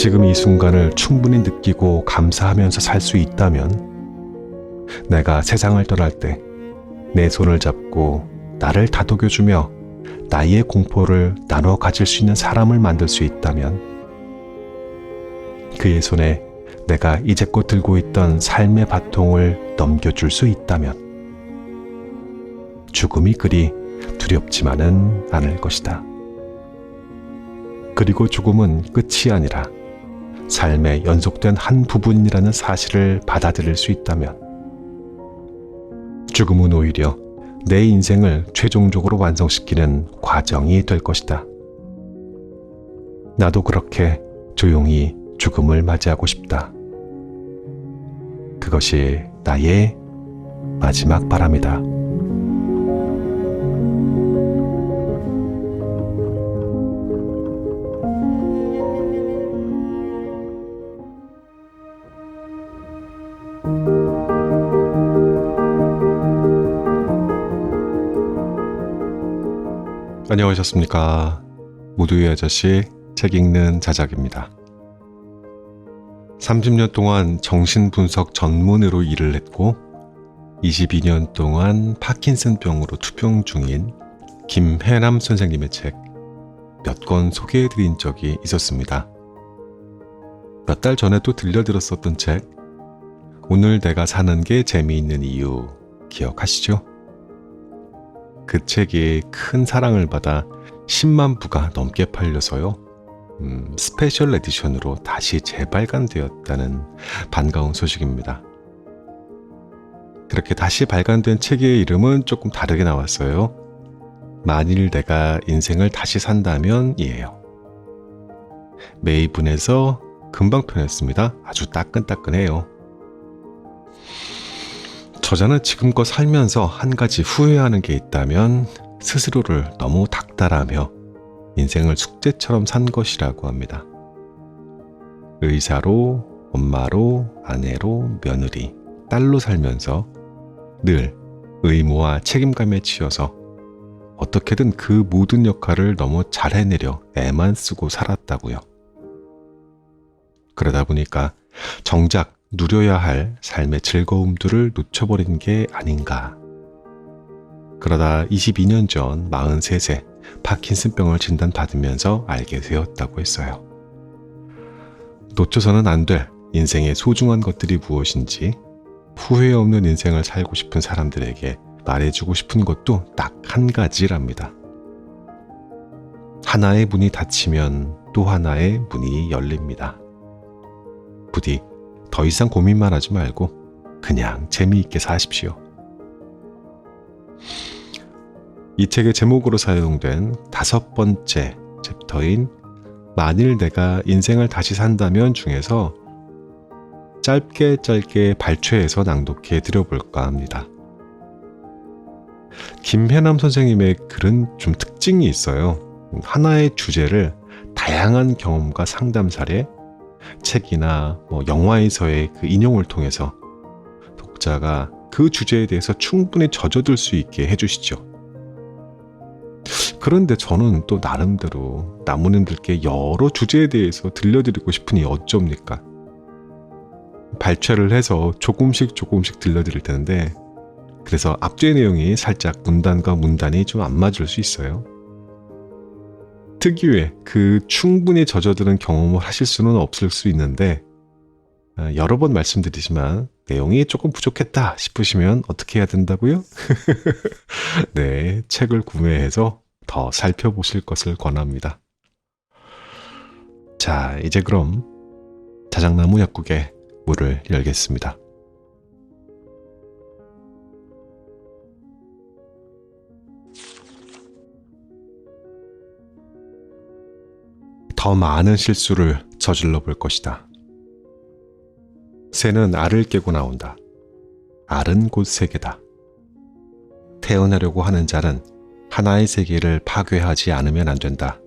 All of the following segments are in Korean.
지금 이 순간을 충분히 느끼고 감사하면서 살 수 있다면 내가 세상을 떠날 때 내 손을 잡고 나를 다독여주며 나의 공포를 나눠 가질 수 있는 사람을 만들 수 있다면 그의 손에 내가 이제껏 들고 있던 삶의 바통을 넘겨줄 수 있다면 죽음이 그리 두렵지만은 않을 것이다. 그리고 죽음은 끝이 아니라 삶의 연속된 한 부분이라는 사실을 받아들일 수 있다면 죽음은 오히려 내 인생을 최종적으로 완성시키는 과정이 될 것이다. 나도 그렇게 조용히 죽음을 맞이하고 싶다. 그것이 나의 마지막 바람이다. 안녕하셨습니까? 모두의 아저씨 책 읽는 자작입니다. 30년 동안 정신분석 전문의로 일을 했고 22년 동안 파킨슨병으로 투병 중인 김혜남 선생님의 책 몇 권 소개해드린 적이 있었습니다. 몇 달 전에도 들려드렸었던 책 오늘 내가 사는 게 재미있는 이유 기억하시죠? 그 책이 큰 사랑을 받아 10만 부가 넘게 팔려서요. 스페셜 에디션으로 다시 재발간되었다는 반가운 소식입니다. 그렇게 다시 발간된 책의 이름은 조금 다르게 나왔어요. 만일 내가 인생을 다시 산다면 이에요. 메이븐에서 금방 펴냈습니다. 아주 따끈따끈해요. 저자는 지금껏 살면서 한 가지 후회하는 게 있다면 스스로를 너무 닥달하며 인생을 숙제처럼 산 것이라고 합니다. 의사로, 엄마로, 아내로, 며느리, 딸로 살면서 늘 의무와 책임감에 치여서 어떻게든 그 모든 역할을 너무 잘 해내려 애만 쓰고 살았다고요. 그러다 보니까 정작 누려야 할 삶의 즐거움들을 놓쳐버린 게 아닌가. 그러다 22년 전 43세 파킨슨병을 진단받으면서 알게 되었다고 했어요. 놓쳐서는 안 될 인생의 소중한 것들이 무엇인지 후회 없는 인생을 살고 싶은 사람들에게 말해주고 싶은 것도 딱 한 가지랍니다. 하나의 문이 닫히면 또 하나의 문이 열립니다. 부디 더 이상 고민만 하지 말고 그냥 재미있게 사십시오. 이 책의 제목으로 사용된 5번째 챕터인 만일 내가 인생을 다시 산다면 중에서 짧게 발췌해서 낭독해 드려볼까 합니다. 김혜남 선생님의 글은 좀 특징이 있어요. 하나의 주제를 다양한 경험과 상담 사례, 책이나 영화에서의 그 인용을 통해서 독자가 그 주제에 대해서 충분히 젖어들 수 있게 해주시죠. 그런데 저는 또 나름대로 나무님들께 여러 주제에 대해서 들려드리고 싶으니 어쩝니까? 발췌를 해서 조금씩 들려드릴 텐데 그래서 앞뒤의 내용이 살짝 문단과 문단이 좀 안 맞을 수 있어요. 특유의 그 충분히 젖어드는 경험을 하실 수는 없을 수 있는데 여러 번 말씀드리지만 내용이 조금 부족했다 싶으시면 어떻게 해야 된다고요? 네, 책을 구매해서 더 살펴보실 것을 권합니다. 자, 이제 그럼 자작나무 약국의 문을 열겠습니다. 더 많은 실수를 저질러 볼 것이다. 새는 알을 깨고 나온다. 알은 곧 세계다. 태어나려고 하는 자는 하나의 세계를 파괴하지 않으면 안 된다.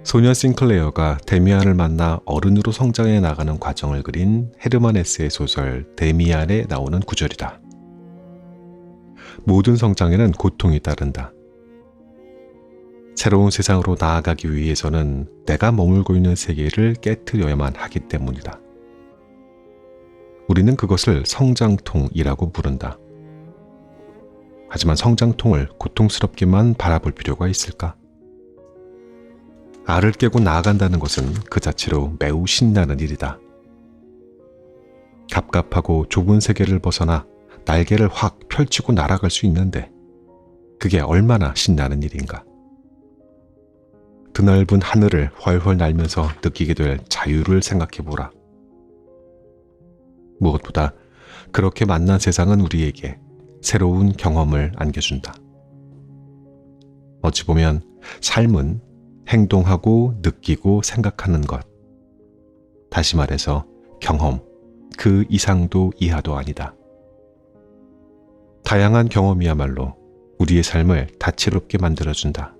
소년 싱클레어가 데미안을 만나 어른으로 성장해 나가는 과정을 그린 헤르만 헤세의 소설 데미안에 나오는 구절이다. 모든 성장에는 고통이 따른다. 새로운 세상으로 나아가기 위해서는 내가 머물고 있는 세계를 깨트려야만 하기 때문이다. 우리는 그것을 성장통이라고 부른다. 하지만 성장통을 고통스럽게만 바라볼 필요가 있을까? 알을 깨고 나아간다는 것은 그 자체로 매우 신나는 일이다. 갑갑하고 좁은 세계를 벗어나 날개를 확 펼치고 날아갈 수 있는데 그게 얼마나 신나는 일인가? 드넓은 하늘을 훨훨 날면서 느끼게 될 자유를 생각해보라. 무엇보다 그렇게 만난 세상은 우리에게 새로운 경험을 안겨준다. 어찌 보면 삶은 행동하고 느끼고 생각하는 것. 다시 말해서 경험, 그 이상도 이하도 아니다. 다양한 경험이야말로 우리의 삶을 다채롭게 만들어준다.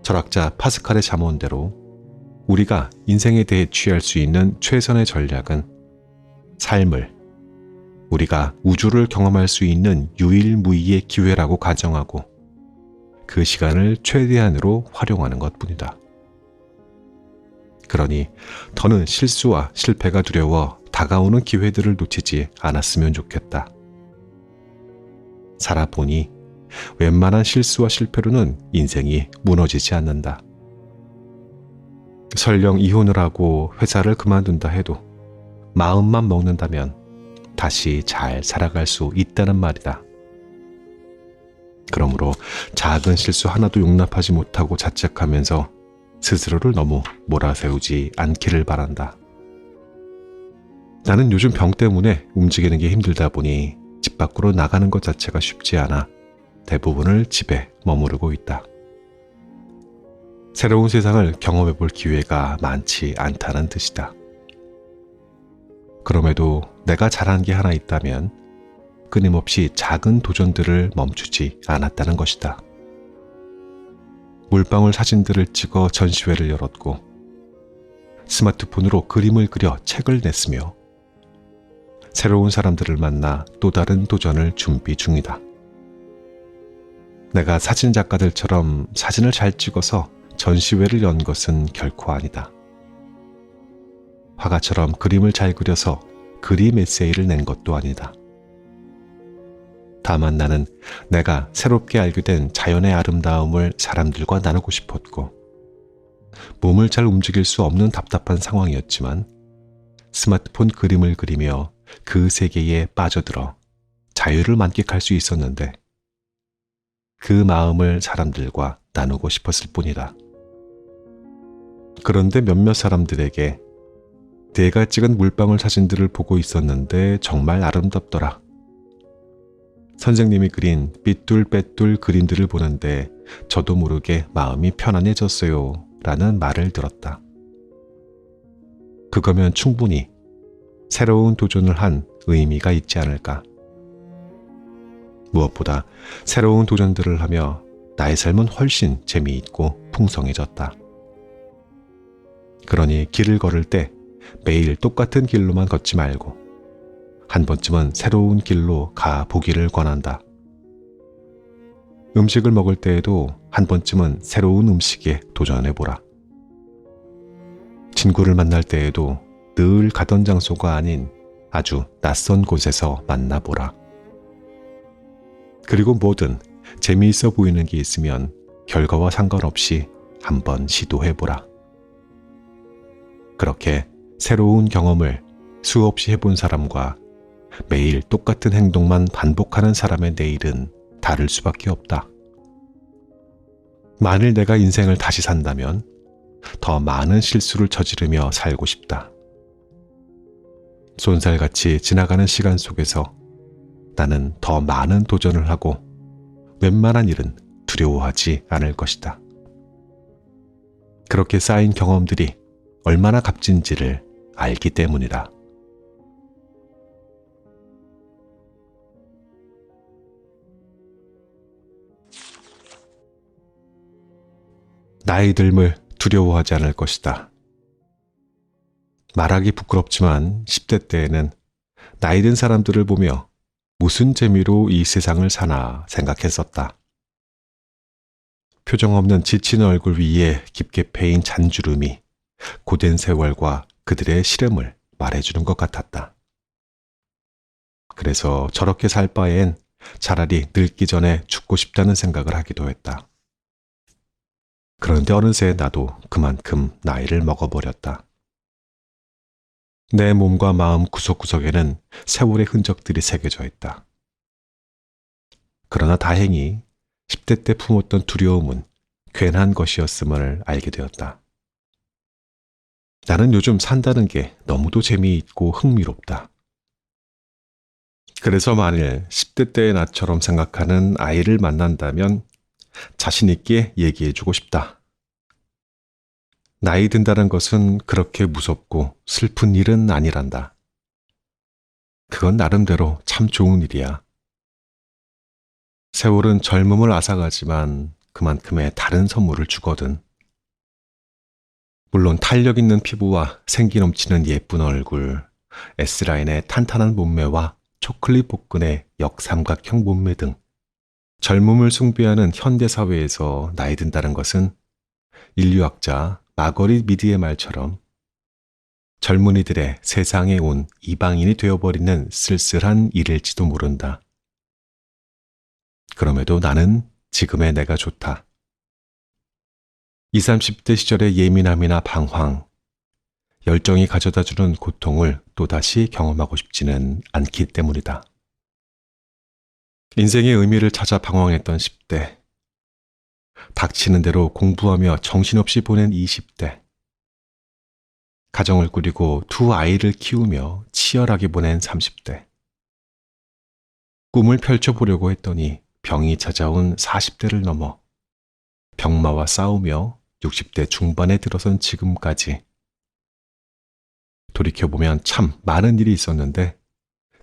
철학자 파스칼의 잠언대로 우리가 인생에 대해 취할 수 있는 최선의 전략은 삶을 우리가 우주를 경험할 수 있는 유일무이의 기회라고 가정하고 그 시간을 최대한으로 활용하는 것뿐이다. 그러니 더는 실수와 실패가 두려워 다가오는 기회들을 놓치지 않았으면 좋겠다. 살아보니 웬만한 실수와 실패로는 인생이 무너지지 않는다. 설령 이혼을 하고 회사를 그만둔다 해도 마음만 먹는다면 다시 잘 살아갈 수 있다는 말이다. 그러므로 작은 실수 하나도 용납하지 못하고 자책하면서 스스로를 너무 몰아세우지 않기를 바란다. 나는 요즘 병 때문에 움직이는 게 힘들다 보니 집 밖으로 나가는 것 자체가 쉽지 않아 대부분을 집에 머무르고 있다. 새로운 세상을 경험해 볼 기회가 많지 않다는 뜻이다. 그럼에도 내가 잘한 게 하나 있다면 끊임없이 작은 도전들을 멈추지 않았다는 것이다. 물방울 사진들을 찍어 전시회를 열었고 스마트폰으로 그림을 그려 책을 냈으며 새로운 사람들을 만나 또 다른 도전을 준비 중이다. 내가 사진 작가들처럼 사진을 잘 찍어서 전시회를 연 것은 결코 아니다. 화가처럼 그림을 잘 그려서 그림 에세이를 낸 것도 아니다. 다만 나는 내가 새롭게 알게 된 자연의 아름다움을 사람들과 나누고 싶었고 몸을 잘 움직일 수 없는 답답한 상황이었지만 스마트폰 그림을 그리며 그 세계에 빠져들어 자유를 만끽할 수 있었는데 그 마음을 사람들과 나누고 싶었을 뿐이다. 그런데 몇몇 사람들에게 내가 찍은 물방울 사진들을 보고 있었는데 정말 아름답더라. 선생님이 그린 삐뚤빼뚤 그림들을 보는데 저도 모르게 마음이 편안해졌어요. 라는 말을 들었다. 그거면 충분히 새로운 도전을 한 의미가 있지 않을까. 무엇보다 새로운 도전들을 하며 나의 삶은 훨씬 재미있고 풍성해졌다. 그러니 길을 걸을 때 매일 똑같은 길로만 걷지 말고 한 번쯤은 새로운 길로 가보기를 권한다. 음식을 먹을 때에도 한 번쯤은 새로운 음식에 도전해보라. 친구를 만날 때에도 늘 가던 장소가 아닌 아주 낯선 곳에서 만나보라. 그리고 뭐든 재미있어 보이는 게 있으면 결과와 상관없이 한번 시도해보라. 그렇게 새로운 경험을 수없이 해본 사람과 매일 똑같은 행동만 반복하는 사람의 내일은 다를 수밖에 없다. 만일 내가 인생을 다시 산다면 더 많은 실수를 저지르며 살고 싶다. 쏜살같이 지나가는 시간 속에서 나는 더 많은 도전을 하고 웬만한 일은 두려워하지 않을 것이다. 그렇게 쌓인 경험들이 얼마나 값진지를 알기 때문이다. 나이 듦을 두려워하지 않을 것이다. 말하기 부끄럽지만 10대 때에는 나이 든 사람들을 보며 무슨 재미로 이 세상을 사나 생각했었다. 표정 없는 지친 얼굴 위에 깊게 패인 잔주름이 고된 세월과 그들의 시름을 말해주는 것 같았다. 그래서 저렇게 살 바엔 차라리 늙기 전에 죽고 싶다는 생각을 하기도 했다. 그런데 어느새 나도 그만큼 나이를 먹어버렸다. 내 몸과 마음 구석구석에는 세월의 흔적들이 새겨져 있다. 그러나 다행히 10대 때 품었던 두려움은 괜한 것이었음을 알게 되었다. 나는 요즘 산다는 게 너무도 재미있고 흥미롭다. 그래서 만일 10대 때의 나처럼 생각하는 아이를 만난다면 자신있게 얘기해주고 싶다. 나이 든다는 것은 그렇게 무섭고 슬픈 일은 아니란다. 그건 나름대로 참 좋은 일이야. 세월은 젊음을 앗아가지만 그만큼의 다른 선물을 주거든. 물론 탄력 있는 피부와 생기 넘치는 예쁜 얼굴, S라인의 탄탄한 몸매와 초콜릿 복근의 역삼각형 몸매 등 젊음을 숭배하는 현대사회에서 나이 든다는 것은 인류학자 마거릿 미드의 말처럼 젊은이들의 세상에 온 이방인이 되어버리는 쓸쓸한 일일지도 모른다. 그럼에도 나는 지금의 내가 좋다. 20, 30대 시절의 예민함이나 방황, 열정이 가져다주는 고통을 또다시 경험하고 싶지는 않기 때문이다. 인생의 의미를 찾아 방황했던 10대, 닥치는 대로 공부하며 정신없이 보낸 20대, 가정을 꾸리고 두 아이를 키우며 치열하게 보낸 30대, 꿈을 펼쳐보려고 했더니 병이 찾아온 40대를 넘어 병마와 싸우며 60대 중반에 들어선 지금까지 돌이켜보면 참 많은 일이 있었는데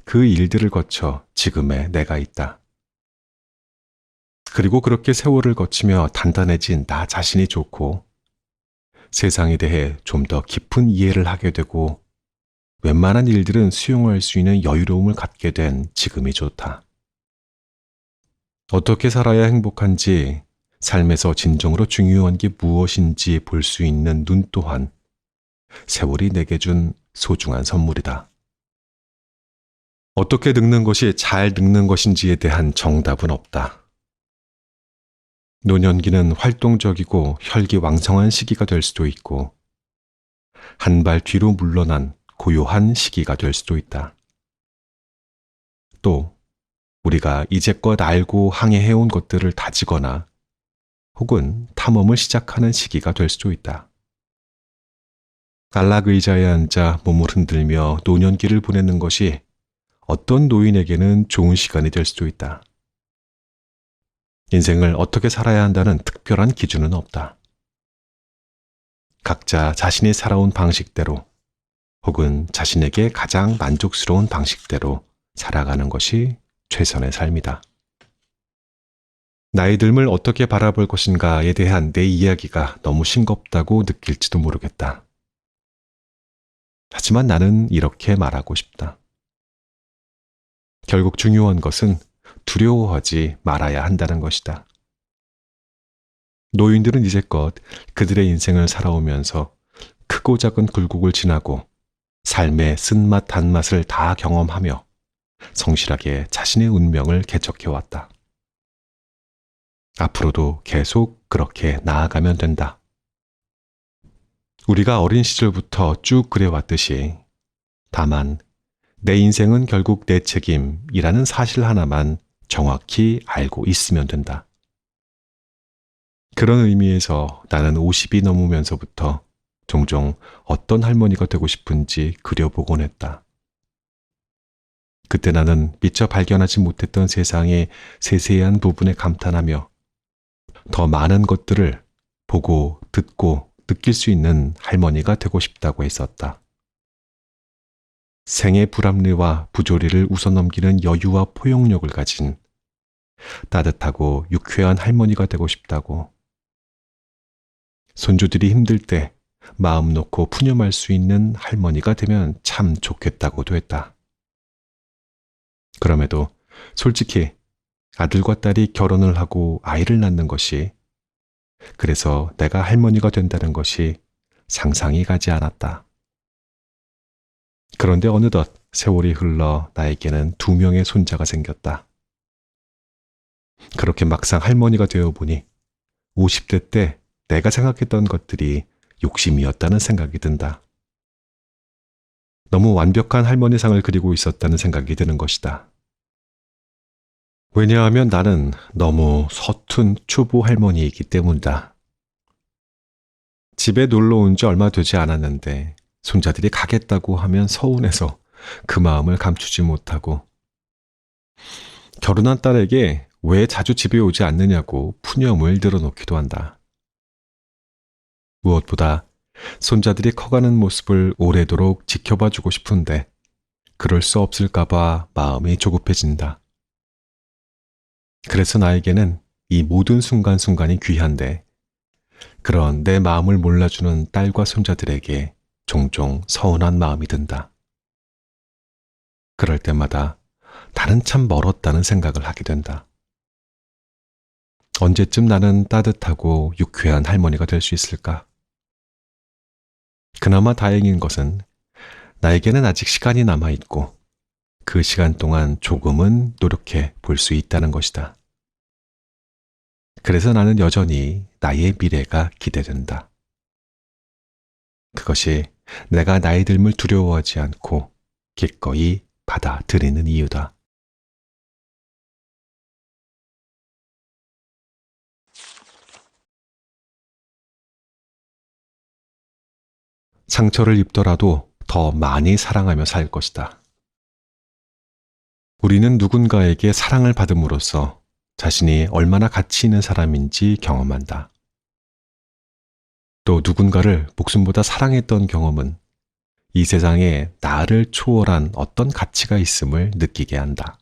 그 일들을 거쳐 지금의 내가 있다. 그리고 그렇게 세월을 거치며 단단해진 나 자신이 좋고 세상에 대해 좀 더 깊은 이해를 하게 되고 웬만한 일들은 수용할 수 있는 여유로움을 갖게 된 지금이 좋다. 어떻게 살아야 행복한지, 삶에서 진정으로 중요한 게 무엇인지 볼 수 있는 눈 또한 세월이 내게 준 소중한 선물이다. 어떻게 늙는 것이 잘 늙는 것인지에 대한 정답은 없다. 노년기는 활동적이고 혈기왕성한 시기가 될 수도 있고 한 발 뒤로 물러난 고요한 시기가 될 수도 있다. 또 우리가 이제껏 알고 항해해온 것들을 다지거나 혹은 탐험을 시작하는 시기가 될 수도 있다. 안락 의자에 앉아 몸을 흔들며 노년기를 보내는 것이 어떤 노인에게는 좋은 시간이 될 수도 있다. 인생을 어떻게 살아야 한다는 특별한 기준은 없다. 각자 자신이 살아온 방식대로 혹은 자신에게 가장 만족스러운 방식대로 살아가는 것이 최선의 삶이다. 나이 듦을 어떻게 바라볼 것인가에 대한 내 이야기가 너무 싱겁다고 느낄지도 모르겠다. 하지만 나는 이렇게 말하고 싶다. 결국 중요한 것은 두려워하지 말아야 한다는 것이다. 노인들은 이제껏 그들의 인생을 살아오면서 크고 작은 굴곡을 지나고 삶의 쓴맛 단맛을 다 경험하며 성실하게 자신의 운명을 개척해왔다. 앞으로도 계속 그렇게 나아가면 된다. 우리가 어린 시절부터 쭉 그래왔듯이 다만 내 인생은 결국 내 책임이라는 사실 하나만 정확히 알고 있으면 된다. 그런 의미에서 나는 50이 넘으면서부터 종종 어떤 할머니가 되고 싶은지 그려보곤 했다. 그때 나는 미처 발견하지 못했던 세상의 세세한 부분에 감탄하며 더 많은 것들을 보고 듣고 느낄 수 있는 할머니가 되고 싶다고 했었다. 생의 불합리와 부조리를 웃어넘기는 여유와 포용력을 가진 따뜻하고 유쾌한 할머니가 되고 싶다고. 손주들이 힘들 때 마음 놓고 푸념할 수 있는 할머니가 되면 참 좋겠다고도 했다. 그럼에도 솔직히 아들과 딸이 결혼을 하고 아이를 낳는 것이 그래서 내가 할머니가 된다는 것이 상상이 가지 않았다. 그런데 어느덧 세월이 흘러 나에게는 2명의 손자가 생겼다. 그렇게 막상 할머니가 되어 보니 50대 때 내가 생각했던 것들이 욕심이었다는 생각이 든다. 너무 완벽한 할머니상을 그리고 있었다는 생각이 드는 것이다. 왜냐하면 나는 너무 서툰 초보 할머니이기 때문이다. 집에 놀러 온 지 얼마 되지 않았는데 손자들이 가겠다고 하면 서운해서 그 마음을 감추지 못하고 결혼한 딸에게 왜 자주 집에 오지 않느냐고 푸념을 늘어놓기도 한다. 무엇보다 손자들이 커가는 모습을 오래도록 지켜봐주고 싶은데 그럴 수 없을까봐 마음이 조급해진다. 그래서 나에게는 이 모든 순간순간이 귀한데 그런 내 마음을 몰라주는 딸과 손자들에게 종종 서운한 마음이 든다. 그럴 때마다 나는 참 멀었다는 생각을 하게 된다. 언제쯤 나는 따뜻하고 유쾌한 할머니가 될 수 있을까? 그나마 다행인 것은 나에게는 아직 시간이 남아있고 그 시간 동안 조금은 노력해 볼 수 있다는 것이다. 그래서 나는 여전히 나의 미래가 기대된다. 그것이 내가 나이 듦을 두려워하지 않고 기꺼이 받아들이는 이유다. 상처를 입더라도 더 많이 사랑하며 살 것이다. 우리는 누군가에게 사랑을 받음으로써 자신이 얼마나 가치 있는 사람인지 경험한다. 또 누군가를 목숨보다 사랑했던 경험은 이 세상에 나를 초월한 어떤 가치가 있음을 느끼게 한다.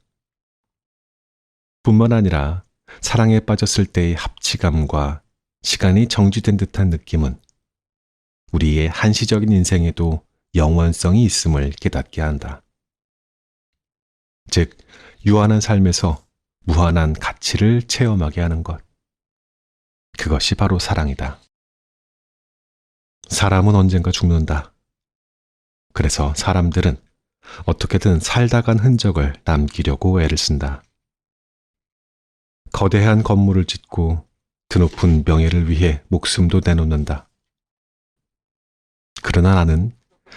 뿐만 아니라 사랑에 빠졌을 때의 합치감과 시간이 정지된 듯한 느낌은 우리의 한시적인 인생에도 영원성이 있음을 깨닫게 한다. 즉, 유한한 삶에서 무한한 가치를 체험하게 하는 것. 그것이 바로 사랑이다. 사람은 언젠가 죽는다. 그래서 사람들은 어떻게든 살다 간 흔적을 남기려고 애를 쓴다. 거대한 건물을 짓고 드높은 명예를 위해 목숨도 내놓는다. 그러나 나는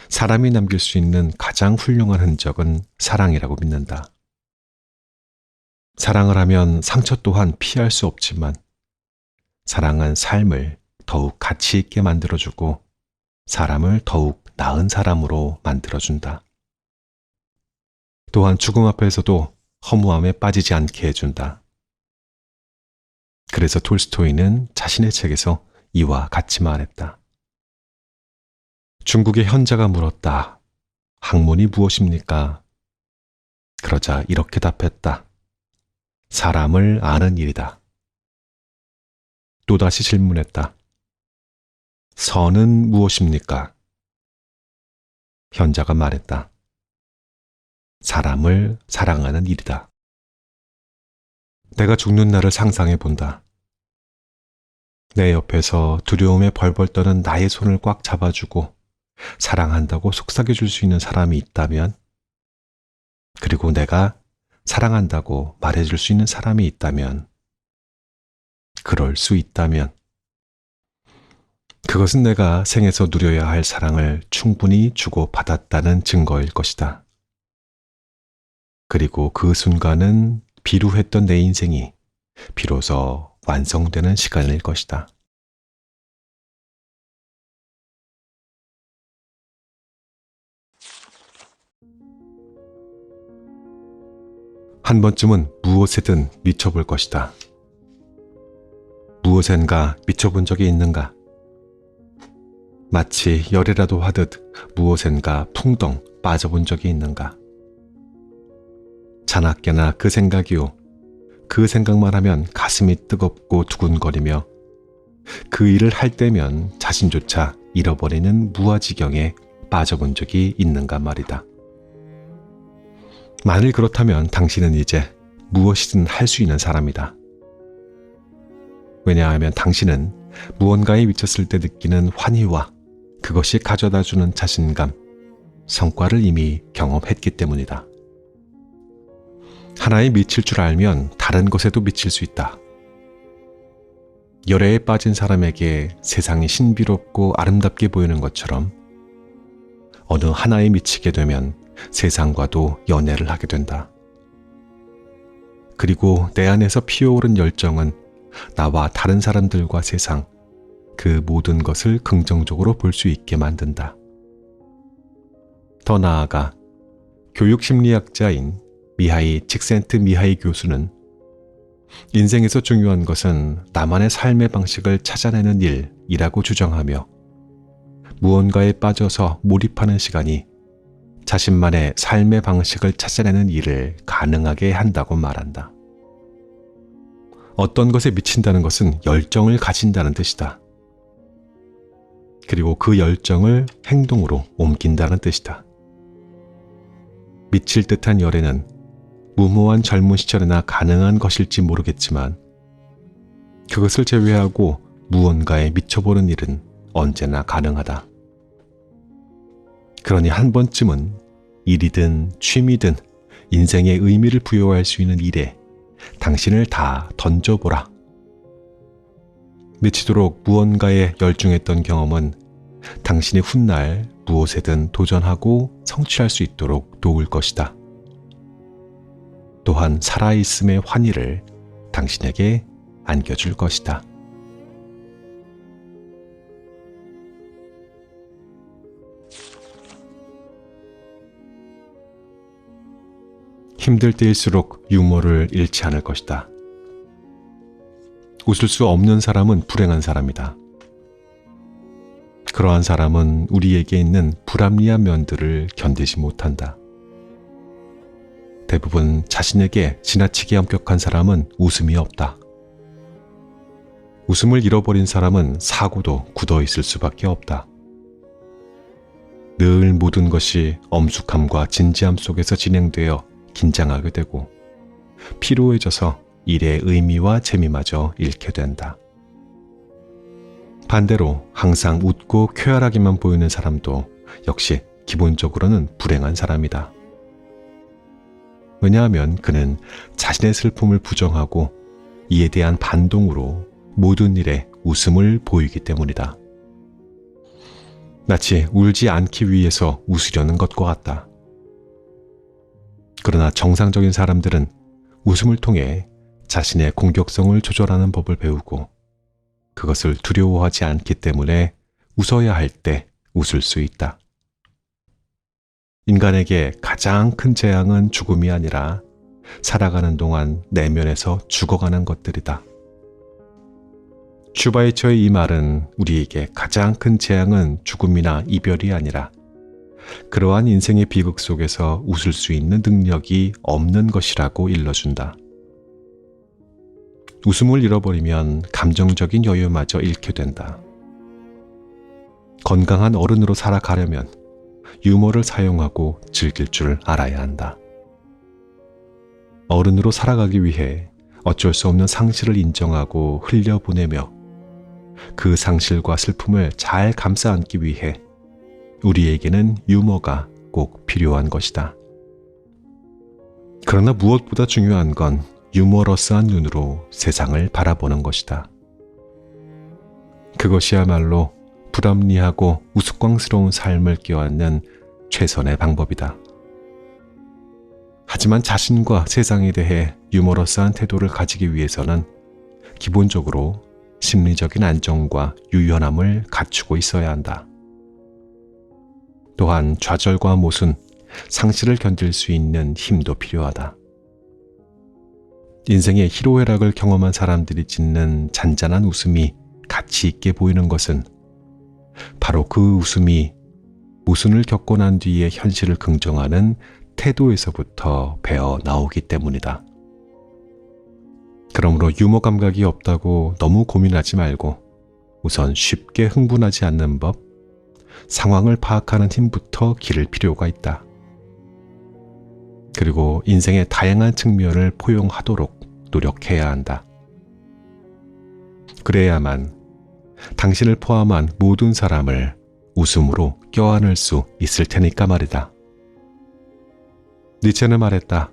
사람이 남길 수 있는 가장 훌륭한 흔적은 사랑이라고 믿는다. 사랑을 하면 상처 또한 피할 수 없지만 사랑은 삶을 더욱 가치 있게 만들어주고 사람을 더욱 나은 사람으로 만들어준다. 또한 죽음 앞에서도 허무함에 빠지지 않게 해준다. 그래서 톨스토이는 자신의 책에서 이와 같이 말했다. 중국의 현자가 물었다. 학문이 무엇입니까? 그러자 이렇게 답했다. 사람을 아는 일이다. 또다시 질문했다. 선은 무엇입니까? 현자가 말했다. 사람을 사랑하는 일이다. 내가 죽는 날을 상상해 본다. 내 옆에서 두려움에 벌벌 떠는 나의 손을 꽉 잡아주고 사랑한다고 속삭여줄 수 있는 사람이 있다면, 그리고 내가 사랑한다고 말해줄 수 있는 사람이 있다면, 그럴 수 있다면, 그것은 내가 생에서 누려야 할 사랑을 충분히 주고 받았다는 증거일 것이다. 그리고 그 순간은 비루했던 내 인생이 비로소 완성되는 시간일 것이다. 한 번쯤은 무엇에든 미쳐볼 것이다. 무엇엔가 미쳐본 적이 있는가? 마치 열이라도 하듯 무엇엔가 풍덩 빠져본 적이 있는가? 자나깨나 그 생각이요. 그 생각만 하면 가슴이 뜨겁고 두근거리며 그 일을 할 때면 자신조차 잃어버리는 무아지경에 빠져본 적이 있는가 말이다. 만일 그렇다면 당신은 이제 무엇이든 할 수 있는 사람이다. 왜냐하면 당신은 무언가에 미쳤을 때 느끼는 환희와 그것이 가져다주는 자신감, 성과를 이미 경험했기 때문이다. 하나에 미칠 줄 알면 다른 것에도 미칠 수 있다. 열애에 빠진 사람에게 세상이 신비롭고 아름답게 보이는 것처럼 어느 하나에 미치게 되면 세상과도 연애를 하게 된다. 그리고 내 안에서 피어오른 열정은 나와 다른 사람들과 세상, 그 모든 것을 긍정적으로 볼 수 있게 만든다. 더 나아가 교육심리학자인 미하이 칙센트미하이 교수는 인생에서 중요한 것은 나만의 삶의 방식을 찾아내는 일이라고 주장하며 무언가에 빠져서 몰입하는 시간이 자신만의 삶의 방식을 찾아내는 일을 가능하게 한다고 말한다. 어떤 것에 미친다는 것은 열정을 가진다는 뜻이다. 그리고 그 열정을 행동으로 옮긴다는 뜻이다. 미칠 듯한 열애는 무모한 젊은 시절에나 가능한 것일지 모르겠지만 그것을 제외하고 무언가에 미쳐보는 일은 언제나 가능하다. 그러니 한 번쯤은 일이든 취미든 인생의 의미를 부여할 수 있는 일에 당신을 다 던져보라. 미치도록 무언가에 열중했던 경험은 당신이 훗날 무엇에든 도전하고 성취할 수 있도록 도울 것이다. 또한 살아있음의 환희를 당신에게 안겨줄 것이다. 힘들 때일수록 유머를 잃지 않을 것이다. 웃을 수 없는 사람은 불행한 사람이다. 그러한 사람은 우리에게 있는 불합리한 면들을 견디지 못한다. 대부분 자신에게 지나치게 엄격한 사람은 웃음이 없다. 웃음을 잃어버린 사람은 사고도 굳어 있을 수밖에 없다. 늘 모든 것이 엄숙함과 진지함 속에서 진행되어 긴장하게 되고 피로해져서 일의 의미와 재미마저 잃게 된다. 반대로 항상 웃고 쾌활하게만 보이는 사람도 역시 기본적으로는 불행한 사람이다. 왜냐하면 그는 자신의 슬픔을 부정하고 이에 대한 반동으로 모든 일에 웃음을 보이기 때문이다. 마치 울지 않기 위해서 웃으려는 것과 같다. 그러나 정상적인 사람들은 웃음을 통해 자신의 공격성을 조절하는 법을 배우고 그것을 두려워하지 않기 때문에 웃어야 할 때 웃을 수 있다. 인간에게 가장 큰 재앙은 죽음이 아니라 살아가는 동안 내면에서 죽어가는 것들이다. 슈바이처의 이 말은 우리에게 가장 큰 재앙은 죽음이나 이별이 아니라 그러한 인생의 비극 속에서 웃을 수 있는 능력이 없는 것이라고 일러준다. 웃음을 잃어버리면 감정적인 여유마저 잃게 된다. 건강한 어른으로 살아가려면 유머를 사용하고 즐길 줄 알아야 한다. 어른으로 살아가기 위해 어쩔 수 없는 상실을 인정하고 흘려보내며 그 상실과 슬픔을 잘 감싸 안기 위해 우리에게는 유머가 꼭 필요한 것이다. 그러나 무엇보다 중요한 건 유머러스한 눈으로 세상을 바라보는 것이다. 그것이야말로 불합리하고 우스꽝스러운 삶을 껴안는 최선의 방법이다. 하지만 자신과 세상에 대해 유머러스한 태도를 가지기 위해서는 기본적으로 심리적인 안정과 유연함을 갖추고 있어야 한다. 또한 좌절과 모순, 상실을 견딜 수 있는 힘도 필요하다. 인생의 희로애락을 경험한 사람들이 짓는 잔잔한 웃음이 가치 있게 보이는 것은 바로 그 웃음이 모순을 겪고 난 뒤에 현실을 긍정하는 태도에서부터 배어 나오기 때문이다. 그러므로 유머 감각이 없다고 너무 고민하지 말고 우선 쉽게 흥분하지 않는 법, 상황을 파악하는 힘부터 기를 필요가 있다. 그리고 인생의 다양한 측면을 포용하도록 노력해야 한다. 그래야만 당신을 포함한 모든 사람을 웃음으로 껴안을 수 있을 테니까 말이다. 니체는 말했다.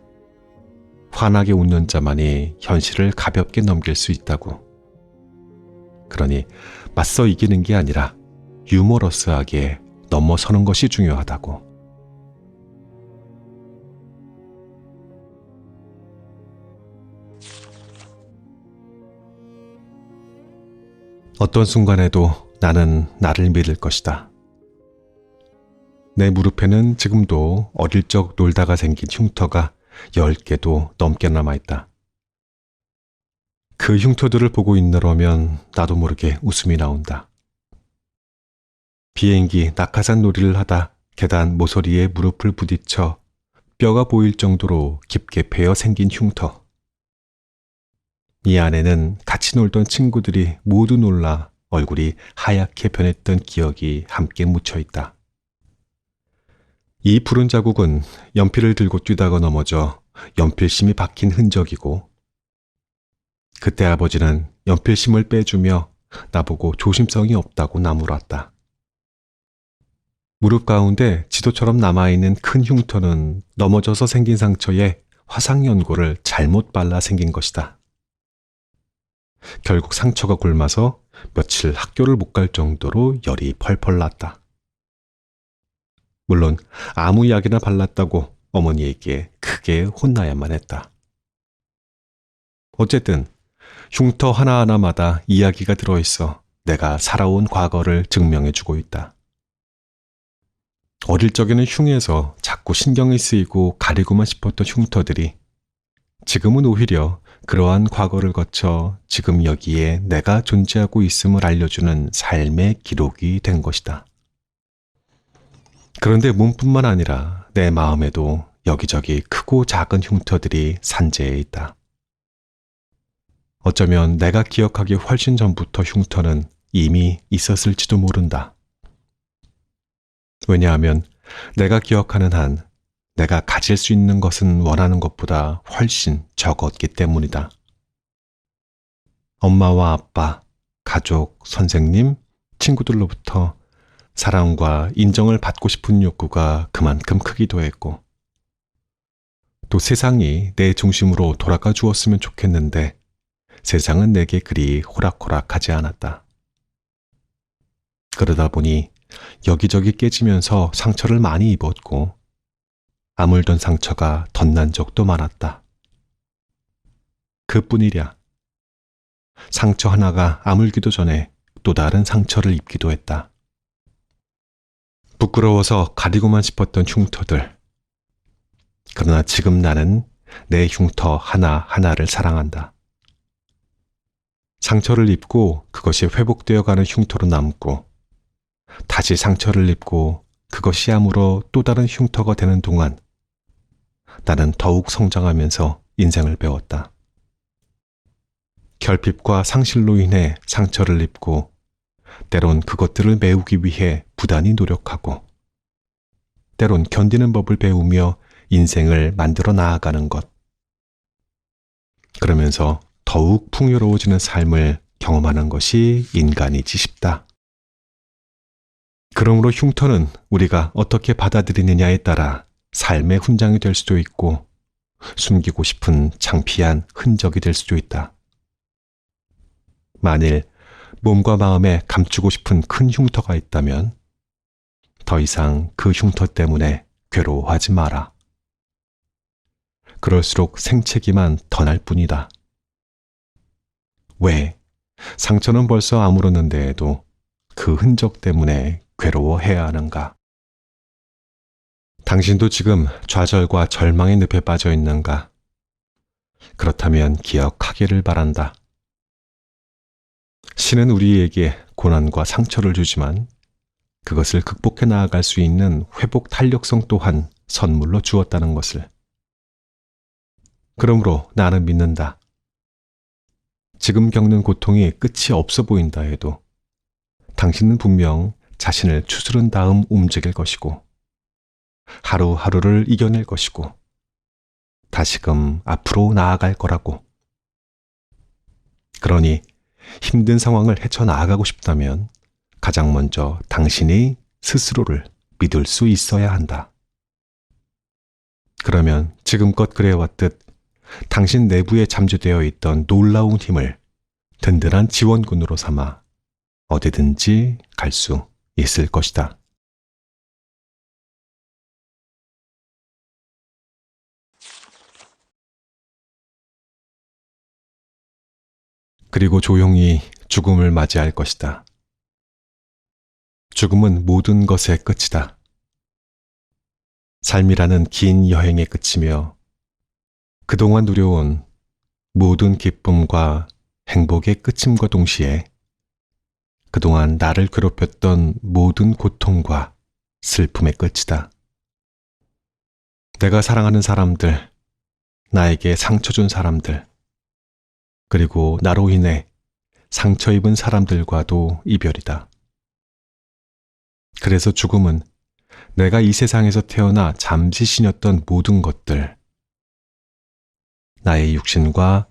환하게 웃는 자만이 현실을 가볍게 넘길 수 있다고. 그러니 맞서 이기는 게 아니라 유머러스하게 넘어서는 것이 중요하다고. 어떤 순간에도 나는 나를 믿을 것이다. 내 무릎에는 지금도 어릴 적 놀다가 생긴 흉터가 10개도 넘게 남아있다. 그 흉터들을 보고 있느라면 나도 모르게 웃음이 나온다. 비행기 낙하산 놀이를 하다 계단 모서리에 무릎을 부딪혀 뼈가 보일 정도로 깊게 베어 생긴 흉터. 이 안에는 같이 놀던 친구들이 모두 놀라 얼굴이 하얗게 변했던 기억이 함께 묻혀 있다. 이 푸른 자국은 연필을 들고 뛰다가 넘어져 연필심이 박힌 흔적이고, 그때 아버지는 연필심을 빼주며 나보고 조심성이 없다고 나무랐다. 무릎 가운데 지도처럼 남아있는 큰 흉터는 넘어져서 생긴 상처에 화상연고를 잘못 발라 생긴 것이다. 결국 상처가 곪아서 며칠 학교를 못 갈 정도로 열이 펄펄 났다. 물론 아무 약이나 발랐다고 어머니에게 크게 혼나야만 했다. 어쨌든 흉터 하나하나마다 이야기가 들어있어 내가 살아온 과거를 증명해주고 있다. 어릴 적에는 흉해서 자꾸 신경이 쓰이고 가리고만 싶었던 흉터들이 지금은 오히려 그러한 과거를 거쳐 지금 여기에 내가 존재하고 있음을 알려주는 삶의 기록이 된 것이다. 그런데 몸뿐만 아니라 내 마음에도 여기저기 크고 작은 흉터들이 산재해 있다. 어쩌면 내가 기억하기 훨씬 전부터 흉터는 이미 있었을지도 모른다. 왜냐하면 내가 기억하는 한 내가 가질 수 있는 것은 원하는 것보다 훨씬 적었기 때문이다. 엄마와 아빠, 가족, 선생님, 친구들로부터 사랑과 인정을 받고 싶은 욕구가 그만큼 크기도 했고, 또 세상이 내 중심으로 돌아가 주었으면 좋겠는데 세상은 내게 그리 호락호락하지 않았다. 그러다 보니 여기저기 깨지면서 상처를 많이 입었고, 아물던 상처가 덧난 적도 많았다. 그뿐이랴. 상처 하나가 아물기도 전에 또 다른 상처를 입기도 했다. 부끄러워서 가리고만 싶었던 흉터들. 그러나 지금 나는 내 흉터 하나하나를 사랑한다. 상처를 입고 그것이 회복되어 가는 흉터로 남고, 다시 상처를 입고 그것이 아물어 또 다른 흉터가 되는 동안 나는 더욱 성장하면서 인생을 배웠다. 결핍과 상실로 인해 상처를 입고 때론 그것들을 메우기 위해 부단히 노력하고, 때론 견디는 법을 배우며 인생을 만들어 나아가는 것. 그러면서 더욱 풍요로워지는 삶을 경험하는 것이 인간이지 싶다. 그러므로 흉터는 우리가 어떻게 받아들이느냐에 따라 삶의 훈장이 될 수도 있고 숨기고 싶은 창피한 흔적이 될 수도 있다. 만일 몸과 마음에 감추고 싶은 큰 흉터가 있다면 더 이상 그 흉터 때문에 괴로워하지 마라. 그럴수록 생채기만 더 날 뿐이다. 왜? 상처는 벌써 아물었는데에도 그 흔적 때문에 괴로워해야 하는가? 당신도 지금 좌절과 절망의 늪에 빠져 있는가? 그렇다면 기억하기를 바란다. 신은 우리에게 고난과 상처를 주지만 그것을 극복해 나아갈 수 있는 회복 탄력성 또한 선물로 주었다는 것을. 그러므로 나는 믿는다. 지금 겪는 고통이 끝이 없어 보인다 해도 당신은 분명 자신을 추스른 다음 움직일 것이고, 하루하루를 이겨낼 것이고, 다시금 앞으로 나아갈 거라고. 그러니 힘든 상황을 헤쳐나가고 싶다면 가장 먼저 당신이 스스로를 믿을 수 있어야 한다. 그러면 지금껏 그래왔듯 당신 내부에 잠재되어 있던 놀라운 힘을 든든한 지원군으로 삼아 어디든지 갈 수 있을 것이다. 그리고 조용히 죽음을 맞이할 것이다. 죽음은 모든 것의 끝이다. 삶이라는 긴 여행의 끝이며 그동안 누려온 모든 기쁨과 행복의 끝임과 동시에 그동안 나를 괴롭혔던 모든 고통과 슬픔의 끝이다. 내가 사랑하는 사람들, 나에게 상처 준 사람들, 그리고 나로 인해 상처 입은 사람들과도 이별이다. 그래서 죽음은 내가 이 세상에서 태어나 잠시 지녔던 모든 것들, 나의 육신과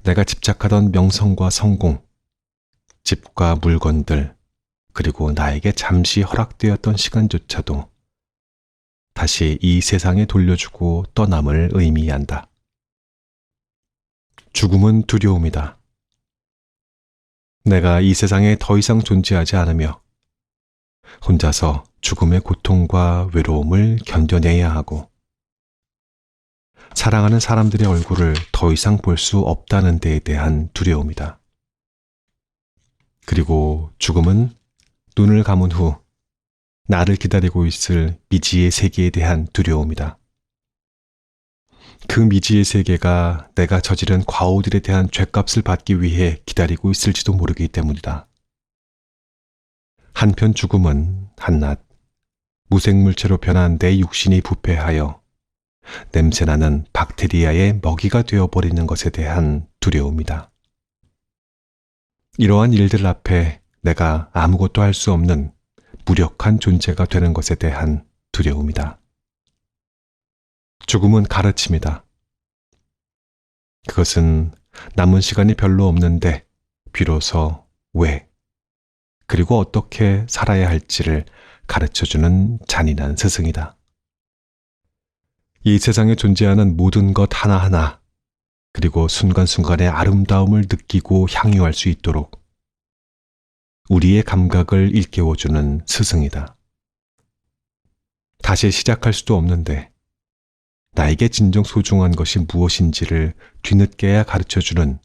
내가 집착하던 명성과 성공, 집과 물건들, 그리고 나에게 잠시 허락되었던 시간조차도 다시 이 세상에 돌려주고 떠남을 의미한다. 죽음은 두려움이다. 내가 이 세상에 더 이상 존재하지 않으며 혼자서 죽음의 고통과 외로움을 견뎌내야 하고 사랑하는 사람들의 얼굴을 더 이상 볼 수 없다는 데에 대한 두려움이다. 그리고 죽음은 눈을 감은 후 나를 기다리고 있을 미지의 세계에 대한 두려움이다. 그 미지의 세계가 내가 저지른 과오들에 대한 죗값을 받기 위해 기다리고 있을지도 모르기 때문이다. 한편 죽음은 한낱 무생물체로 변한 내 육신이 부패하여 냄새나는 박테리아의 먹이가 되어버리는 것에 대한 두려움이다. 이러한 일들 앞에 내가 아무것도 할 수 없는 무력한 존재가 되는 것에 대한 두려움이다. 죽음은 가르침이다. 그것은 남은 시간이 별로 없는데 비로소 왜, 그리고 어떻게 살아야 할지를 가르쳐주는 잔인한 스승이다. 이 세상에 존재하는 모든 것 하나하나, 그리고 순간순간의 아름다움을 느끼고 향유할 수 있도록 우리의 감각을 일깨워주는 스승이다. 다시 시작할 수도 없는데 나에게 진정 소중한 것이 무엇인지를 뒤늦게야 가르쳐주는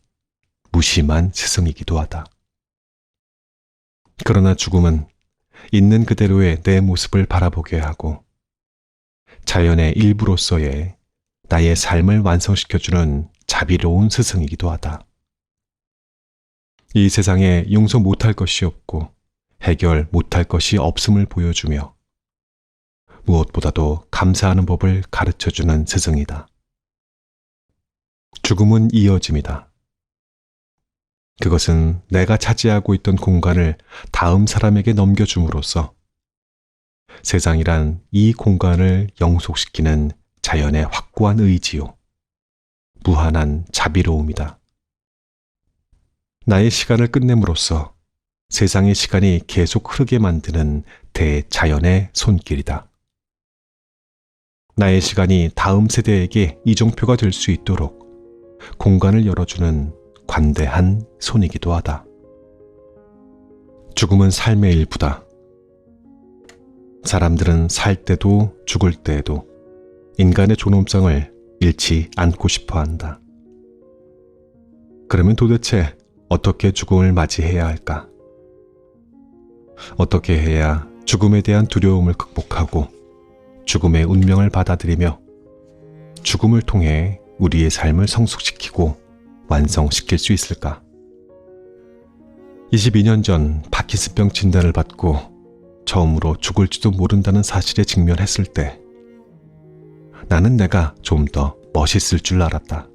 무심한 스승이기도 하다. 그러나 죽음은 있는 그대로의 내 모습을 바라보게 하고 자연의 일부로서의 나의 삶을 완성시켜주는 자비로운 스승이기도 하다. 이 세상에 용서 못할 것이 없고 해결 못할 것이 없음을 보여주며 무엇보다도 감사하는 법을 가르쳐주는 스승이다. 죽음은 이어짐이다. 그것은 내가 차지하고 있던 공간을 다음 사람에게 넘겨줌으로써 세상이란 이 공간을 영속시키는 자연의 확고한 의지요, 무한한 자비로움이다. 나의 시간을 끝냄으로써 세상의 시간이 계속 흐르게 만드는 대자연의 손길이다. 나의 시간이 다음 세대에게 이정표가 될 수 있도록 공간을 열어주는 관대한 손이기도 하다. 죽음은 삶의 일부다. 사람들은 살 때도 죽을 때에도 인간의 존엄성을 잃지 않고 싶어 한다. 그러면 도대체 어떻게 죽음을 맞이해야 할까? 어떻게 해야 죽음에 대한 두려움을 극복하고 죽음의 운명을 받아들이며 죽음을 통해 우리의 삶을 성숙시키고 완성시킬 수 있을까? 22년 전 파킨슨병 진단을 받고 처음으로 죽을지도 모른다는 사실에 직면했을 때 나는 내가 좀 더 멋있을 줄 알았다.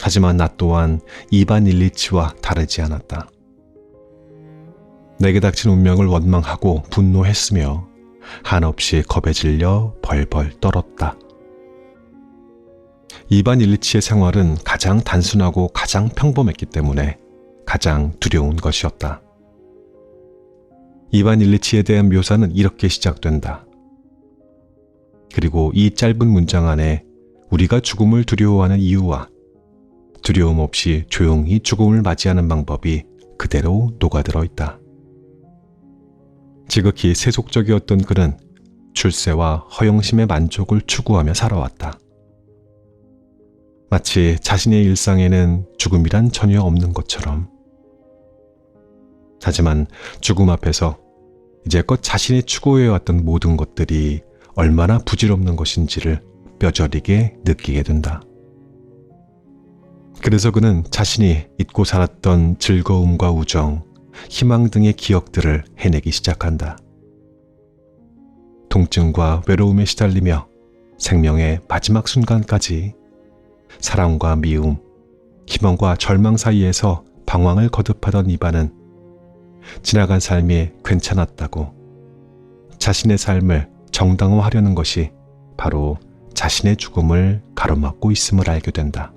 하지만 나 또한 이반 일리치와 다르지 않았다. 내게 닥친 운명을 원망하고 분노했으며 한없이 겁에 질려 벌벌 떨었다. 이반 일리치의 생활은 가장 단순하고 가장 평범했기 때문에 가장 두려운 것이었다. 이반 일리치에 대한 묘사는 이렇게 시작된다. 그리고 이 짧은 문장 안에 우리가 죽음을 두려워하는 이유와 두려움 없이 조용히 죽음을 맞이하는 방법이 그대로 녹아들어 있다. 지극히 세속적이었던 그는 출세와 허영심의 만족을 추구하며 살아왔다. 마치 자신의 일상에는 죽음이란 전혀 없는 것처럼. 하지만 죽음 앞에서 이제껏 자신이 추구해왔던 모든 것들이 얼마나 부질없는 것인지를 뼈저리게 느끼게 된다. 그래서 그는 자신이 잊고 살았던 즐거움과 우정, 희망 등의 기억들을 해내기 시작한다. 통증과 외로움에 시달리며 생명의 마지막 순간까지 사랑과 미움, 희망과 절망 사이에서 방황을 거듭하던 이반은 지나간 삶이 괜찮았다고 자신의 삶을 정당화하려는 것이 바로 자신의 죽음을 가로막고 있음을 알게 된다.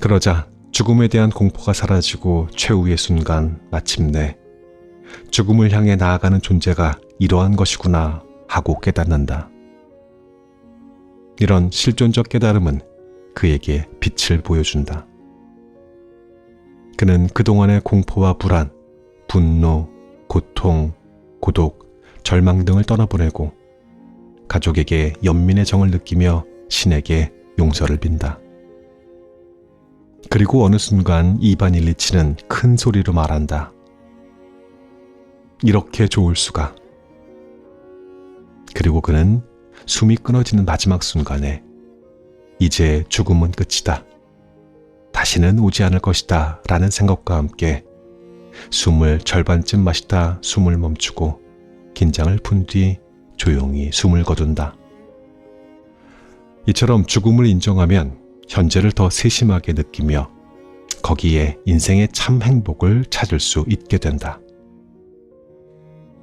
그러자 죽음에 대한 공포가 사라지고 최후의 순간 마침내 죽음을 향해 나아가는 존재가 이러한 것이구나 하고 깨닫는다. 이런 실존적 깨달음은 그에게 빛을 보여준다. 그는 그동안의 공포와 불안, 분노, 고통, 고독, 절망 등을 떠나보내고 가족에게 연민의 정을 느끼며 신에게 용서를 빈다. 그리고 어느 순간 이반 일리치는 큰 소리로 말한다. 이렇게 좋을 수가. 그리고 그는 숨이 끊어지는 마지막 순간에 이제 죽음은 끝이다. 다시는 오지 않을 것이다 라는 생각과 함께 숨을 절반쯤 마시다 숨을 멈추고 긴장을 푼 뒤 조용히 숨을 거둔다. 이처럼 죽음을 인정하면 현재를 더 세심하게 느끼며 거기에 인생의 참 행복을 찾을 수 있게 된다.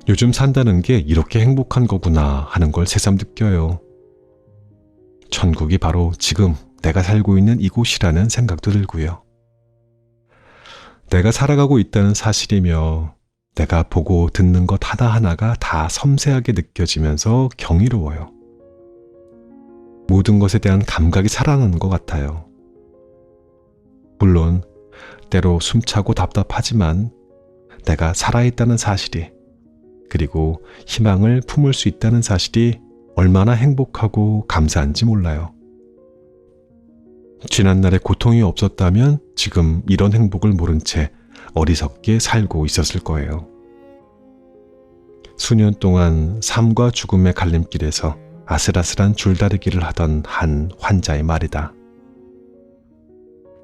요즘 산다는 게 이렇게 행복한 거구나 하는 걸 새삼 느껴요. 천국이 바로 지금 내가 살고 있는 이곳이라는 생각도 들고요. 내가 살아가고 있다는 사실이며 내가 보고 듣는 것 하나하나가 다 섬세하게 느껴지면서 경이로워요. 모든 것에 대한 감각이 살아나는 것 같아요. 물론 때로 숨차고 답답하지만 내가 살아있다는 사실이 그리고 희망을 품을 수 있다는 사실이 얼마나 행복하고 감사한지 몰라요. 지난날에 고통이 없었다면 지금 이런 행복을 모른 채 어리석게 살고 있었을 거예요. 수년 동안 삶과 죽음의 갈림길에서 아슬아슬한 줄다리기를 하던 한 환자의 말이다.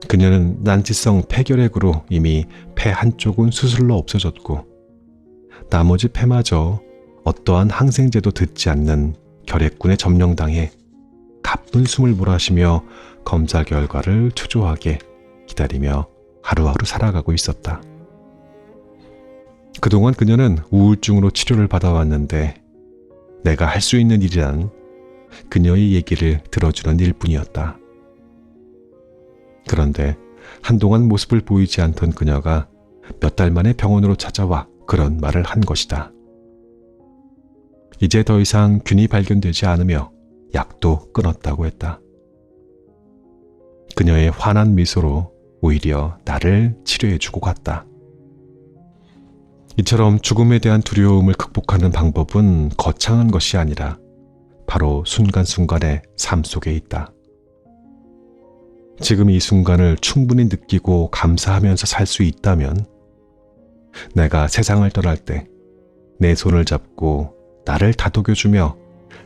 그녀는 난치성 폐결핵으로 이미 폐 한쪽은 수술로 없어졌고 나머지 폐마저 어떠한 항생제도 듣지 않는 결핵군에 점령당해 가쁜 숨을 몰아쉬며 검사 결과를 초조하게 기다리며 하루하루 살아가고 있었다. 그동안 그녀는 우울증으로 치료를 받아왔는데 내가 할 수 있는 일이란 그녀의 얘기를 들어주는 일뿐이었다. 그런데 한동안 모습을 보이지 않던 그녀가 몇 달 만에 병원으로 찾아와 그런 말을 한 것이다. 이제 더 이상 균이 발견되지 않으며 약도 끊었다고 했다. 그녀의 환한 미소로 오히려 나를 치료해주고 갔다. 이처럼 죽음에 대한 두려움을 극복하는 방법은 거창한 것이 아니라 바로 순간순간의 삶 속에 있다. 지금 이 순간을 충분히 느끼고 감사하면서 살 수 있다면 내가 세상을 떠날 때 내 손을 잡고 나를 다독여주며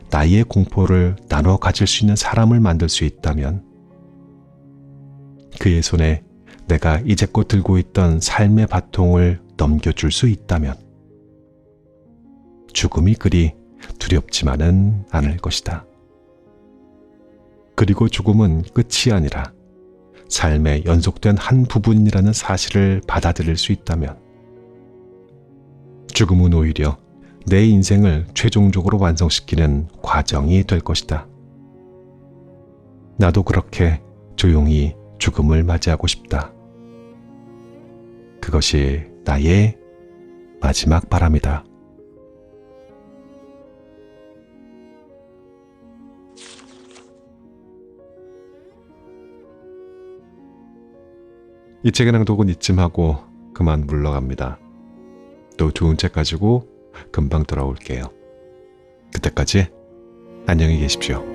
나의 공포를 나눠 가질 수 있는 사람을 만들 수 있다면 그의 손에 내가 이제껏 들고 있던 삶의 바통을 넘겨줄 수 있다면 죽음이 그리 두렵지만은 않을 것이다. 그리고 죽음은 끝이 아니라 삶의 연속된 한 부분이라는 사실을 받아들일 수 있다면 죽음은 오히려 내 인생을 최종적으로 완성시키는 과정이 될 것이다. 나도 그렇게 조용히 죽음을 맞이하고 싶다. 그것이 나의 마지막 바람이다. 이 책의 낭독은 이쯤 하고 그만 물러갑니다. 또 좋은 책 가지고 금방 돌아올게요. 그때까지 안녕히 계십시오.